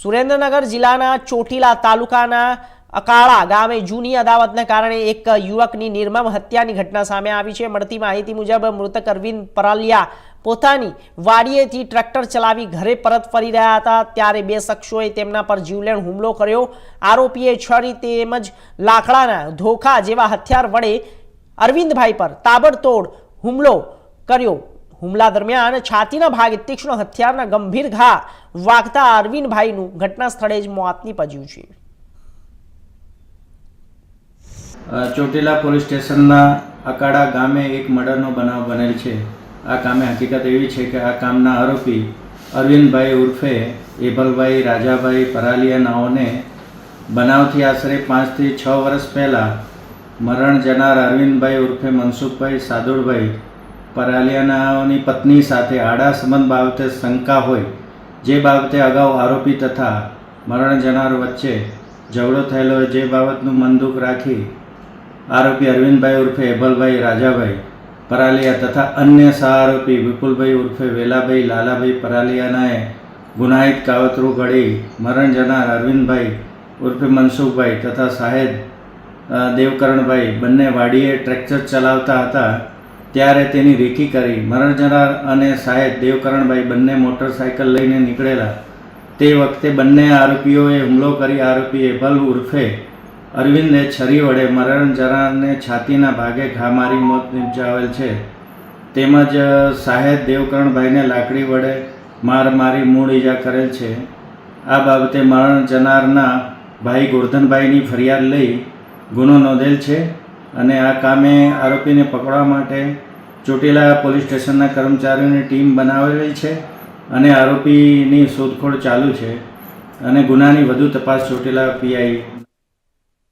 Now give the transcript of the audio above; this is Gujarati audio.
સુરેન્દ્રનગર જિલ્લાના ચોટીલા તાલુકાના અકાળા ગામે જૂની અદાવતને કારણે એક યુવકની નિર્મમ હત્યાની ઘટના સામે આવી છે। મળતી માહિતી મુજબ મૃતક અરવિંદ પરાલિયા પોતાની વાડીએથી ટ્રેક્ટર ચલાવી ઘરે પરત ફરી રહ્યા હતા ત્યારે બે શખ્સોએ તેમના પર જીવલેણ હુમલો કર્યો। આરોપીએ છરી તેમજ લાકડાના ધોખા જેવા હથિયાર વડે અરવિંદભાઈ પર તાબડતોડ હુમલો કર્યો। હુમલા દરમિયાન છાતીના ભાગે તીક્ષ્ણ હથિયારના ગંભીર ઘા વાગતા અરવિંદભાઈનું ઘટના સ્થળે જ મોત નીપજ્યું છે। ચોટીલા પોલીસ સ્ટેશનના અકાળા ગામે એક મર્ડરનો બનાવ બનેલ છે। આ કામે હકીકત એવી છે કે આ કામના આરોપી અરવિંદભાઈ ઉર્ફે એભલભાઈ રાજાભાઈ પરાલિયા નાઓને બનાવથી આશરે 5 થી 6 વર્ષ પહેલાં મરણ જનાર અરવિંદભાઈ ઉર્ફે મનસુખભાઈ સાદુરભાઈ પરાલિયાનાઓની પત્ની સાથે આડા સંબંધ બાબતે શંકા હોય જે બાબતે અગાઉ આરોપી તથા મરણ જનાર વચ્ચે ઝઘડો થયેલો હોય જે બાબતનું મનદુખ રાખી આરોપી અરવિંદભાઈ ઉર્ફે એભલભાઈ રાજાભાઈ પરાલિયા તથા અન્ય સહઆરોપી વિપુલભાઈ ઉર્ફે વેલાભાઈ લાલાભાઈ પરાલિયાનાએ ગુનાહિત કાવતરું ઘડી મરણ જનાર અરવિંદભાઈ ઉર્ફે મનસુખભાઈ તથા સાહેબ દેવકરણભાઈ બંને વાડીએ ટ્રેક્ટર ચલાવતા હતા ત્યારે તેની રેકી કરી મરણ જનાર અને સાહેબ દેવકરણભાઈ બંને મોટરસાઇકલ લઈને નીકળેલા તે વખતે બંને આરોપીઓએ હુમલો કરી આરોપી એભલ ઉર્ફે અરવિંદે છરી વડે મરણ જનારને છાતીના ભાગે ઘા મારી મોત નિપજાવેલ છે તેમજ સાહેબ દેવકરણભાઈને લાકડી વડે માર મારી મૂળ ઈજા કરેલ છે। આ બાબતે મરણ જનારના ભાઈ ગોરધનભાઈની ફરિયાદ લઈ ગુનો નોંધેલ છે અને આ કામે આરોપીને પકડવા માટે ચોટીલા પોલીસ સ્ટેશનના કર્મચારીઓની ટીમ બનાવેલી છે અને આરોપીની શોધખોળ ચાલુ છે અને ગુનાની વધુ તપાસ ચોટીલા પીઆઈ